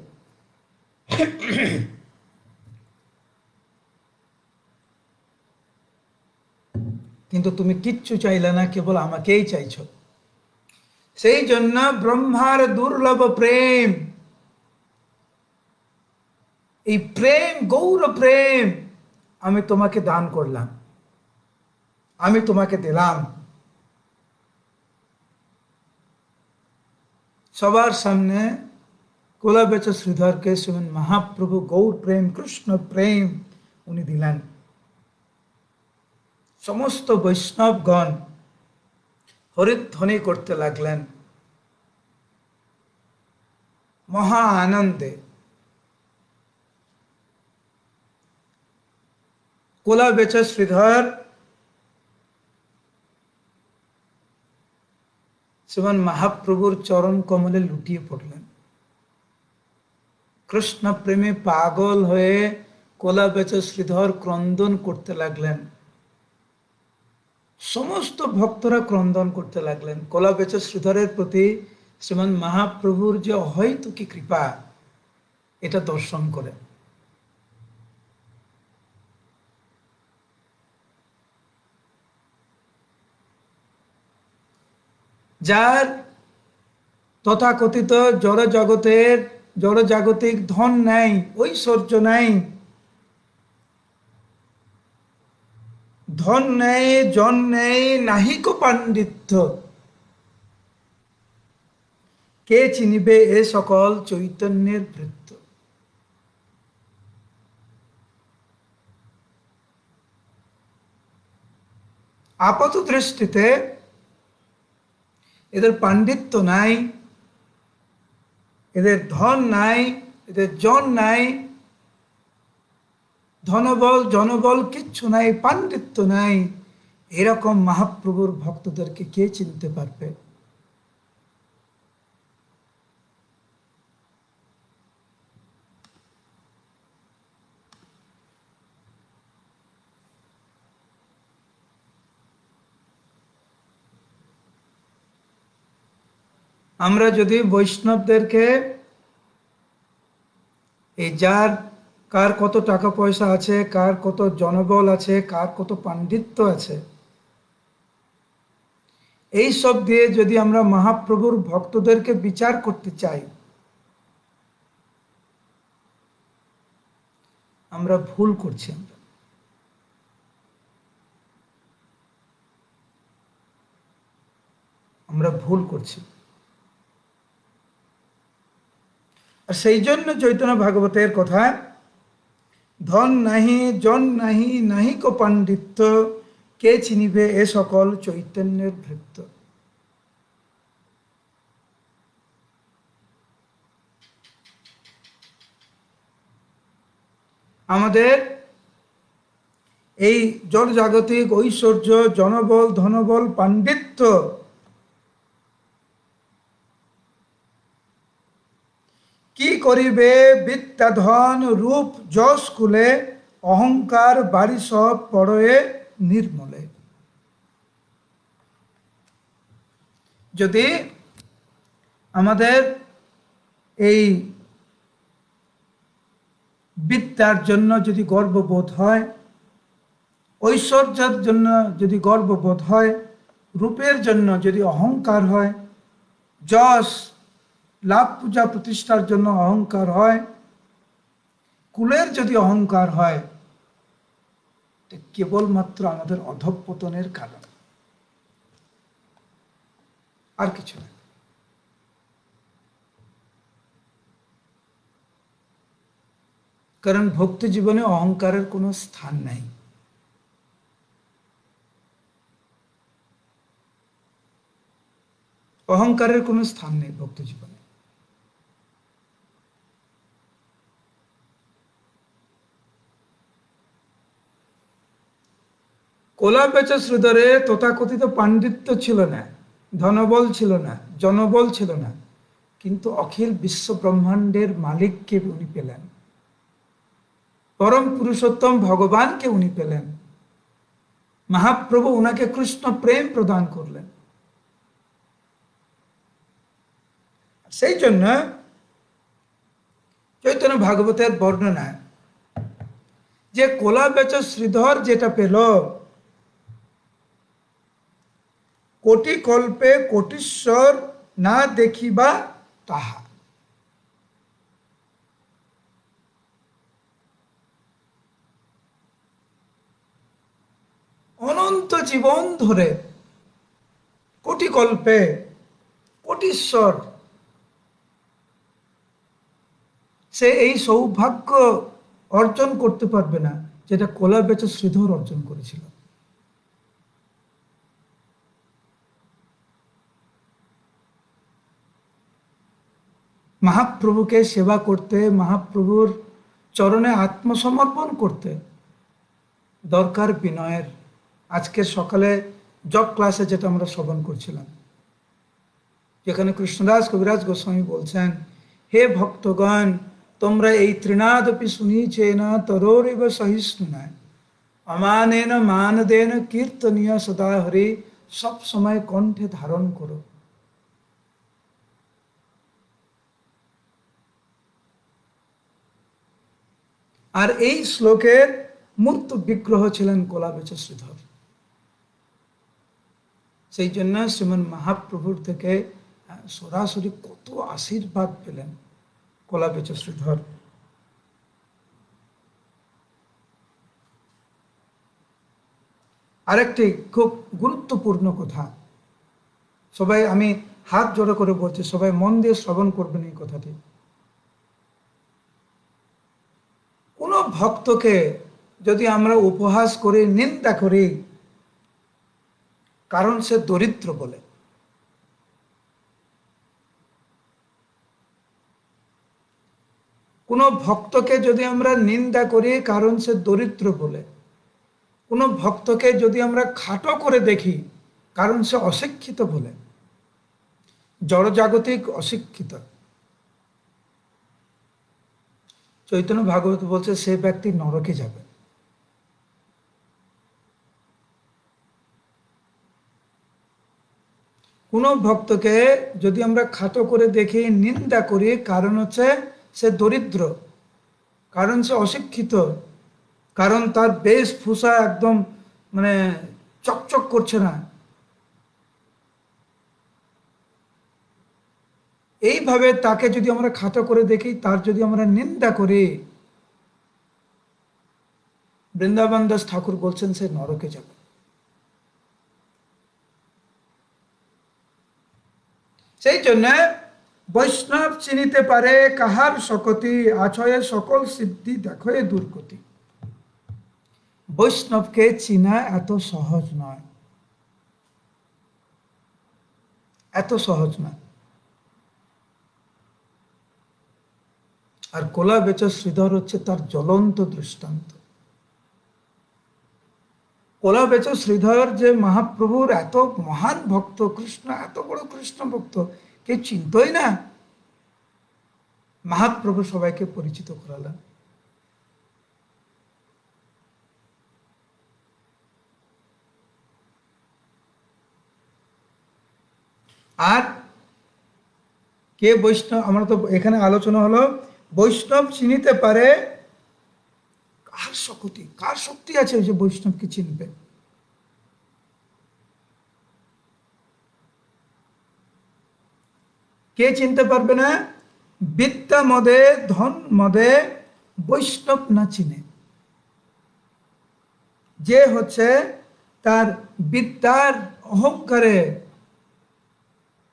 A: কিন্তু তুমি কিচ্ছু চাইলে না, কেবল আমাকেই চাইছো। সেই জন্য ব্রহ্মার দুর্লভ প্রেম, এই প্রেম গৌর প্রেম আমি তোমাকে দান করলাম, আমি তোমাকে দিলাম। সবার সামনে কোলাবেচ শ্রীধরকে শ্রীমন মহাপ্রভু গৌর প্রেম, কৃষ্ণ প্রেম উনি দিলেন। সমস্ত বৈষ্ণবগণ হরিধ্বনি করতে লাগলেন মহা আনন্দে। কোলাবেচ শ্রীধর শ্রীমান মহাপ্রভুর চরণ কমলে লুটিয়ে পড়লেন। কৃষ্ণ প্রেমে পাগল হয়ে কোলাবেচ শ্রীধর ক্রন্দন করতে লাগলেন। সমস্ত ভক্তরা ক্রন্দন করতে লাগলেন কোলাবেচ শ্রীধরের প্রতি শ্রীমান মহাপ্রভুর যে অহৈতুকী কৃপা, এটা দর্শন করে। যার তথাকথিত জড়জাগতিক ধন নাই, ঐশ্বর্য নাই, ধন নেই, জন নেই, নাহিক পাণ্ডিত্য, কে চিনিবে এ সকল চৈতন্যের বৃত্ত। আপাত দৃষ্টিতে এদের পাণ্ডিত্য নাই, এদের ধন নাই, এদের জন নাই, ধনবল জনবল কিচ্ছু নাই, পাণ্ডিত্য নাই। এরকম মহাপ্রভুর ভক্তদেরকে কে চিনতে পারবে? আমরা যদি বৈষ্ণবদেরকে, এই যার কার কত টাকা পয়সা আছে, কার কত জনবল আছে, কার কত পাণ্ডিত্য আছে, এই সব দিয়ে যদি আমরা মহাপ্রভুর ভক্তদেরকে বিচার করতে চাই, আমরা ভুল করছি। আমরা ভুল করছি। আর সেই জন্য চৈতন্য ভাগবতের কথায় ধন নাহি জন নাহি নাহি কো পাণ্ডিত্য, কে চিনিবে এ সকল চৈতন্যের ভৃত্য। আমাদের এই জড়জাগতিক ঐশ্বর্য, জনবল, ধনবল, পাণ্ডিত্য কি করিবে বিদ্যা ধন রূপ যশ কুলে, অহংকার বাড়ি সব পড়য়ে নির্মলে। যদি আমাদের এই বিদ্যার জন্য যদি গর্ববোধ হয়, ঐশ্বর্যের জন্য যদি গর্ববোধ হয়, রূপের জন্য যদি অহংকার হয়, যশ লাভ পূজা প্রতিষ্ঠার জন্য অহংকার হয়, কুলের যদি অহংকার হয়, কেবলমাত্র আমাদের অধঃপতনের কারণ, আর কিছু না। কারণ ভক্তি জীবনে অহংকারের কোনো স্থান নাই। অহংকারের কোনো স্থান নেই ভক্তি জীবনে। কোলাপেচ শ্রীধরে তথাকথিত পাণ্ডিত্য ছিল না, ধনবল ছিল না, জনবল ছিল না, কিন্তু অখিল বিশ্ব ব্রহ্মাণ্ডের মালিককে উনি পেলেন, পরম পুরুষোত্তম ভগবানকে উনি পেলেন। মহাপ্রভু উনাকে কৃষ্ণ প্রেম প্রদান করলেন। সেই জন্য চৈতন্য ভাগবতের বর্ণনায় যে কোলাপেচ শ্রীধর যেটা পেল, কোটি কল্পে কোটিশ্বর না দেখিবা তাহা। অনন্ত জীবন ধরে কোটি কল্পে কোটিশ্বর সে এই সৌভাগ্য অর্জন করতে পারবে না যেটা কোলাপেচ শ্রীধর অর্জন করেছিল। মহাপ্রভুকে সেবা করতে, মহাপ্রভুর চরণে আত্মসমর্পণ করতে দরকার বিনয়ের। আজকের সকালে জব ক্লাসে যেটা আমরা শ্রবণ করছিলাম, যেখানে কৃষ্ণদাস কবিরাজ গোস্বামী বলছেন, হে ভক্তগণ, তোমরা এই ত্রিনাদপি শুনিছে না তরোরিব সহিষ্ণুনা, অমানেন মানদেন কীর্তনীয় সদা হরি, সব সময় কণ্ঠে ধারণ করো। আর এই শ্লোকের মূর্ত বিগ্রহ ছিলেন কোলাপেচ শ্রীধর। সেই জন্য শ্রীমন মহাপ্রভুর থেকে সরাসরি কত আশীর্বাদ পেলেন কোলাপেচ শ্রীধর। আরেকটি খুব গুরুত্বপূর্ণ কথা, সবাই আমি হাত জোড়ো করে বলছি, সবাই মন দিয়ে শ্রবণ করবেন এই কথাটি। কোন ভক্তকে যদি আমরা উপহাস করি, নিন্দা করি, কারণ সে দরিদ্র বলে, কোন ভক্তকে যদি আমরা নিন্দা করি কারণ সে দরিদ্র বলে, কোন ভক্তকে যদি আমরা খাটো করে দেখি কারণ সে অশিক্ষিত বলে, জড়জাগতিক অশিক্ষিত, চৈতন্য ভাগবত বলছে সে ব্যক্তি নরকে যাবে। কোন ভক্তকে যদি আমরা খাটো করে দেখি, নিন্দা করি, কারণ হচ্ছে সে দরিদ্র, কারণ সে অশিক্ষিত, কারণ তার বেশভূষা একদম মানে চকচক করছে না, এইভাবে তাকে যদি আমরা খাটো করে দেখি, তার যদি আমরা নিন্দা করি, বৃন্দাবন দাস ঠাকুর বলছেন সে নরকে যাবে। সেই জন্য বৈষ্ণব চিনিতে পারে কাহার শকতি, আছয়ে সকল সিদ্ধি দেখো এ দুর্গতি। বৈষ্ণবকে চিনা এত সহজ নয়, এত সহজ নয়। আর কোলা বেচ শ্রীধর হচ্ছে তার জ্বলন্ত দৃষ্টান্ত। কোলা বেচ শ্রীধর যে মহাপ্রভুর এত মহান ভক্ত, কৃষ্ণ এত বড় কৃষ্ণ ভক্ত, কে চিনতই না। মহাপ্রভু সবাইকে পরিচিত করালেন। আর কে বৈষ্ণব, আমরা তো এখানে আলোচনা হলো বৈষ্ণব চিনিতে পারে কার শক্তি, কার শক্তি আছে যে বৈষ্ণবকে চিনবে। কে চিনতে পারবে না? বিদ্যা মদে ধন মদে বৈষ্ণব না চিনে। যে হচ্ছে তার বিদ্যার অহংকারে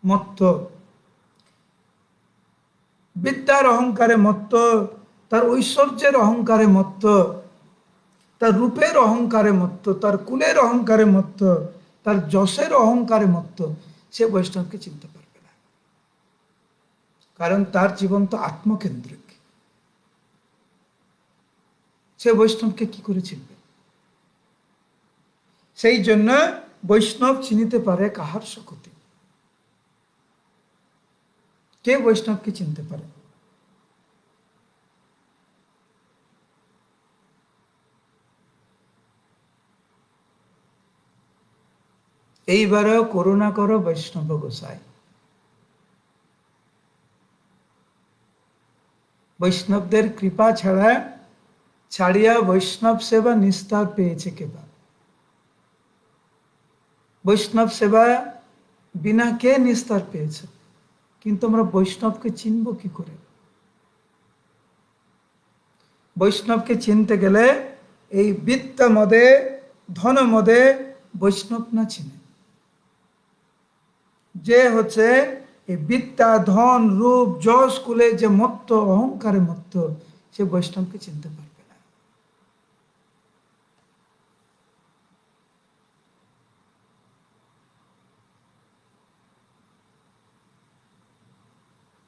A: মত্ত, বিদ্যার অহংকারে মত্ত, তার ঐশ্বর্যের অহংকারে মত্ত, তার রূপের অহংকারে মত্ত, তার কুলের অহংকারে মত্ত, তার যশের অহংকারে মত্ত, সে বৈষ্ণবকে চিনতে পারবে না। কারণ তার জীবন তো আত্মকেন্দ্রিক। সে বৈষ্ণবকে কি করে চিনবে? সেই জন্য বৈষ্ণব চিনিতে পারে কাহার শক্তি। কে বৈষ্ণবকে চিনতে পারে? এইবারও করুণা করো বৈষ্ণব গোসাই। বৈষ্ণবদের কৃপা ছাড়িয়া বৈষ্ণব সেবা নিস্তার পেয়েছে কেবা। বৈষ্ণব সেবা বিনা কে নিস্তার পেয়েছে? কিন্তু আমরা বৈষ্ণবকে চিনব কি করে? বৈষ্ণবকে চিনতে গেলে এই বিদ্যা মদে ধন মদে বৈষ্ণব না চিনে। যে হচ্ছে এই বিদ্যা ধন রূপ যশ কুলে যে মত্ত, অহংকারে মত্ত, সে বৈষ্ণবকে চিনতে পারবে না।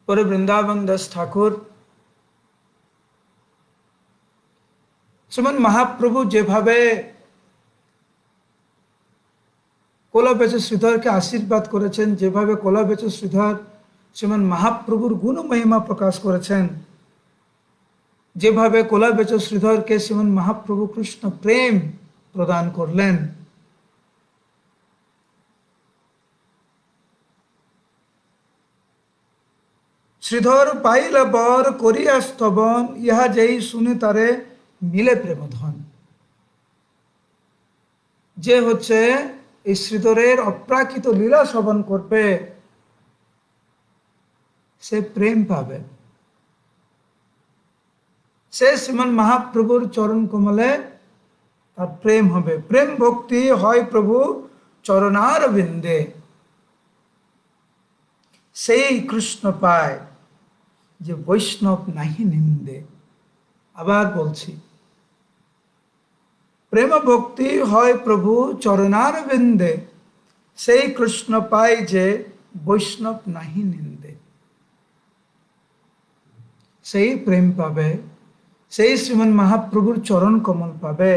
A: পরে বৃন্দাবন দাস ঠাকুর শ্রীমন মহাপ্রভু যেভাবে কোলা বেচ শ্রীধরকে আশীর্বাদ করেছেন, যেভাবে কোলা বেচ শ্রীধর শ্রীমন মহাপ্রভুর গুণ মহিমা প্রকাশ করেছেন, যেভাবে কোলা বেচ শ্রীধরকে শ্রীমন মহাপ্রভু কৃষ্ণ প্রেম প্রদান করলেন, শ্রীধর পাইল বর করিয়া স্তবন, ইহা যেই শুনে তারে মিলে প্রেমধন। যে হচ্ছে এই শ্রীধরের অপ্রাকৃত লীলা শ্রবণ করবে, সে প্রেম পাবে। সে শ্রীমন মহাপ্রভুর চরণ কমলে তার প্রেম হবে। প্রেম ভক্তি হয় প্রভু চরণার বিন্দে, সেই কৃষ্ণ পায় যে বৈষ্ণব নাহি নিন্দে। আবার বলছি, প্রেম ভক্তি হয় প্রভু চরণার বিন্দে, সেই কৃষ্ণ পায় যে বৈষ্ণব নাহি নিন্দে। সেই প্রেম পাবে, সেই শ্রীমন মহাপ্রভুর চরণ কমল পাবে,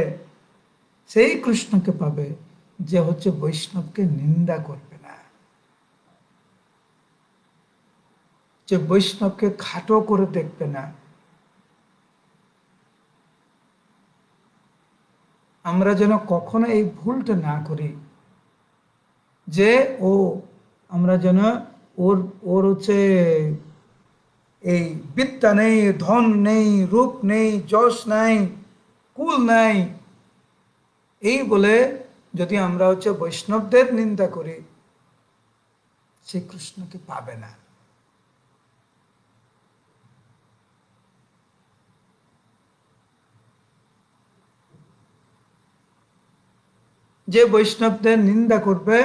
A: সেই কৃষ্ণকে পাবে যে হচ্ছে বৈষ্ণবকে নিন্দা করবে না, যে বৈষ্ণবকে খাটো করে দেখবে না। আমরা যেন কখনো এই ভুলটা না করি যে আমরা যেন ওর হচ্ছে এই বিদ্যা নেই, ধন নেই, রূপ নেই, যশ নাই, কুল নাই, এই বলে যদি আমরা হচ্ছে বৈষ্ণবদের নিন্দা করি, সে কৃষ্ণকে পাবে না। যে বৈষ্ণবদের নিন্দা করবে,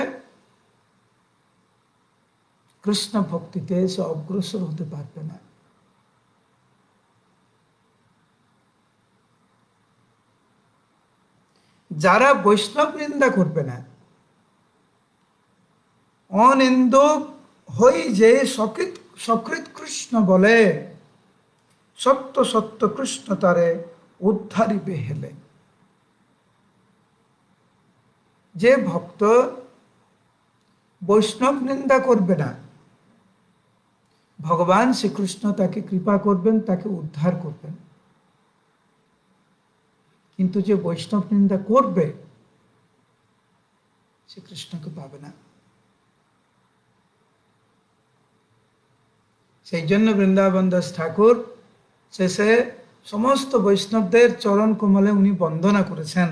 A: কৃষ্ণ ভক্তিতে সে অগ্রসর হতে পারবে না। যারা বৈষ্ণব নিন্দা করবে না, অনিন্দুক হই যে সকৃত কৃষ্ণ বলে, সত্য সত্য কৃষ্ণ তারে উদ্ধারিবে হেলে। যে ভক্ত বৈষ্ণব নিন্দা করবে না, ভগবান শ্রীকৃষ্ণ তাকে কৃপা করবেন, তাকে উদ্ধার করবেন। কিন্তু যে বৈষ্ণব নিন্দা করবে, সে কৃষ্ণকে পাবে না। সেই জন্য বৃন্দাবন দাস ঠাকুর শেষে সমস্ত বৈষ্ণবদের চরণ কমলে উনি বন্দনা করেছেন।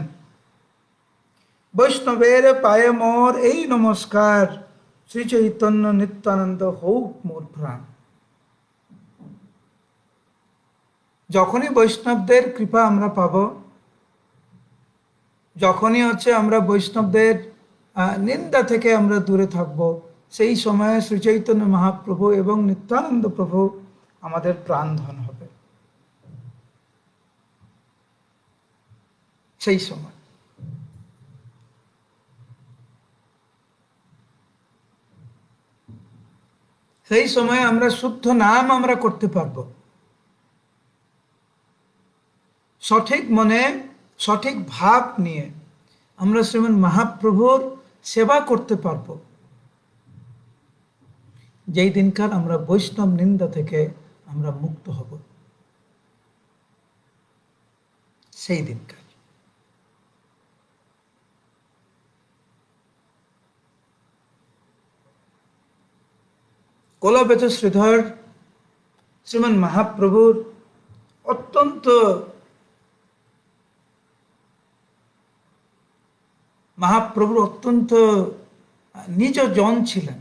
A: বৈষ্ণবের পায়ে মোর এই নমস্কার, শ্রী চৈতন্য নিত্যানন্দ হউক মোর প্রাণ। যখনই বৈষ্ণবদের কৃপা আমরা পাব, যখনই আমরা বৈষ্ণবদের নিন্দা থেকে আমরা দূরে থাকব, সেই সময়ে শ্রী চৈতন্য মহাপ্রভু এবং নিত্যানন্দ প্রভু আমাদের প্রাণধন হবে। সেই সময় আমরা শুদ্ধ নাম আমরা করতে পারব, সঠিক মনে সঠিক ভাব নিয়ে আমরা শ্রীমন মহাপ্রভুর সেবা করতে পারব। যেই দিনকার আমরা বৈষ্ণব নিন্দা থেকে আমরা মুক্ত হব, সেই দিনকার। কোলাবেচ শ্রীধর শ্রীমন মহাপ্রভুর অত্যন্ত নিজ জন ছিলেন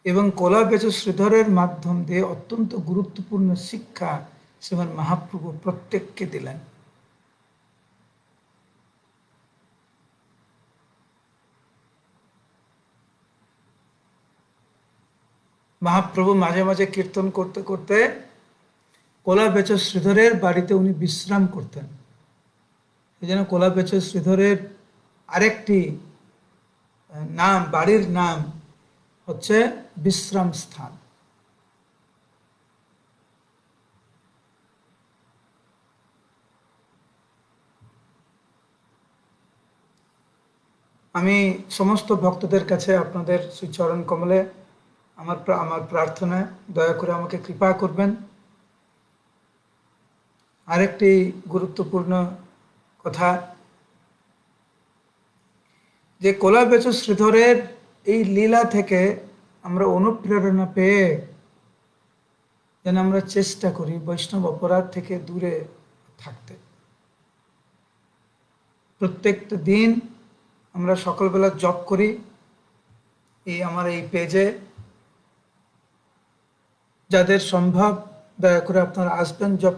A: এবং কোলাবেচ শ্রীধরের মাধ্যম দিয়ে অত্যন্ত গুরুত্বপূর্ণ শিক্ষা শ্রীমন মহাপ্রভু প্রত্যেককে দিলেন। মহাপ্রভু মাঝে মাঝে কীর্তন করতে করতে কোলাবেচ শ্রীধরের বাড়িতে উনি বিশ্রাম করতেন। এই জন্য কোলাবেচ শ্রীধরের আরেকটি নাম, বাড়ির নাম হচ্ছে বিশ্রাম স্থান। আমি সমস্ত ভক্তদের কাছে আপনাদের শ্রীচরণ কমলে আমার প্রার্থনা, দয়া করে আমাকে কৃপা করবেন। আরেকটি গুরুত্বপূর্ণ কথা, যে কোলাবেচ শ্রীধরের এই লীলা থেকে আমরা অনুপ্রেরণা পেয়ে যেন আমরা চেষ্টা করি বৈষ্ণব অপরাধ থেকে দূরে থাকতে। প্রত্যেকটা দিন আমরা সকালবেলা জপ করি আমার এই পেজে। যাদের সম্ভব দয়া করে আপনারা আসবেন জব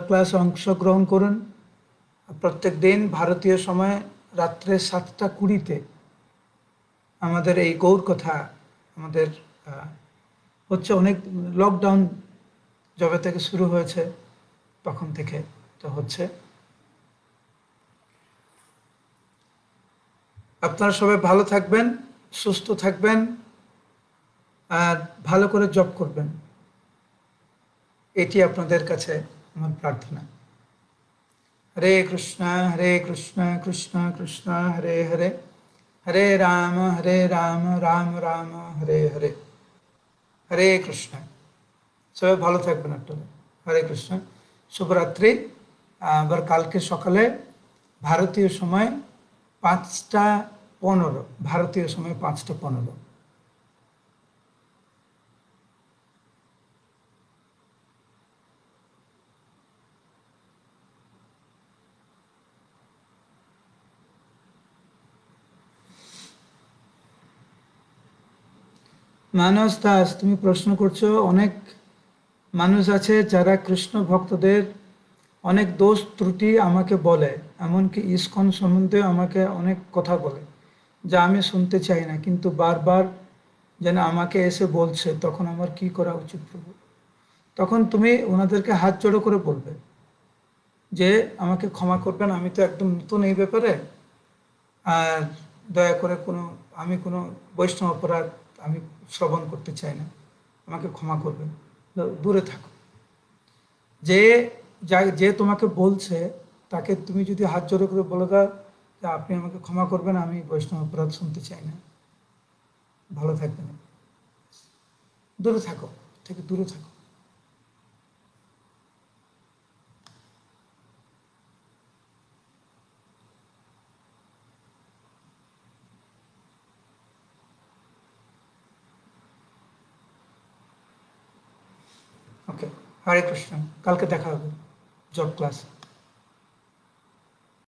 A: ক্লাসে অংশগ্রহণ করুন। প্রত্যেক দিন ভারতীয় সময় রাত্রে 7:20 আমাদের এই গৌর কথা আমাদের হচ্ছে। অনেক লকডাউন যবে থেকে শুরু হয়েছে তখন থেকে তো হচ্ছে। আপনারা সবাই ভালো থাকবেন, সুস্থ থাকবেন আর ভালো করে জব করবেন, এটি আপনাদের কাছে আমার প্রার্থনা। হরে কৃষ্ণ কৃষ্ণ কৃষ্ণ হরে হরে, হরে রাম রাম রাম হরে হরে। হরে কৃষ্ণ। সবাই ভালো থাকবেন আপনারা। হরে কৃষ্ণ। শুভরাত্রি। আবার কালকে সকালে ভারতীয় সময় 5:15, ভারতীয় সময় 5:15। মানস দাস, তুমি প্রশ্ন করছো, অনেক মানুষ আছে যারা কৃষ্ণ ভক্তদের অনেক দোষ ত্রুটি আমাকে বলে, এমনকি ইসকন সম্বন্ধে আমাকে অনেক কথা বলে। যা আমি শুনতে চাই না, কিন্তু বারবার যেন আমাকে এসে বলছে, তখন আমার কি করা উচিত প্রভু? তখন তুমি ওনাদেরকে হাত জোড়ো করে বলবে যে আমাকে ক্ষমা করবেন, আমি তো একদম নতুন এই ব্যাপারে, আর দয়া করে আমি কোনো বৈষ্ণব অপরাধ আমি শ্রবণ করতে চাই না, আমাকে ক্ষমা করবেন, দূরে থাকো। যে যে তোমাকে বলছে তাকে তুমি যদি হাত জোড়ো করে বলে দাও যে আপনি আমাকে ক্ষমা করবেন, আমি বৈষ্ণব অপরাধ শুনতে চাই না, ভালো থাকবেন, দূরে থাকো, থেকে দূরে থাকো। ওকে, হরে কৃষ্ণ, কালকে দেখা হবে জব ক্লাস।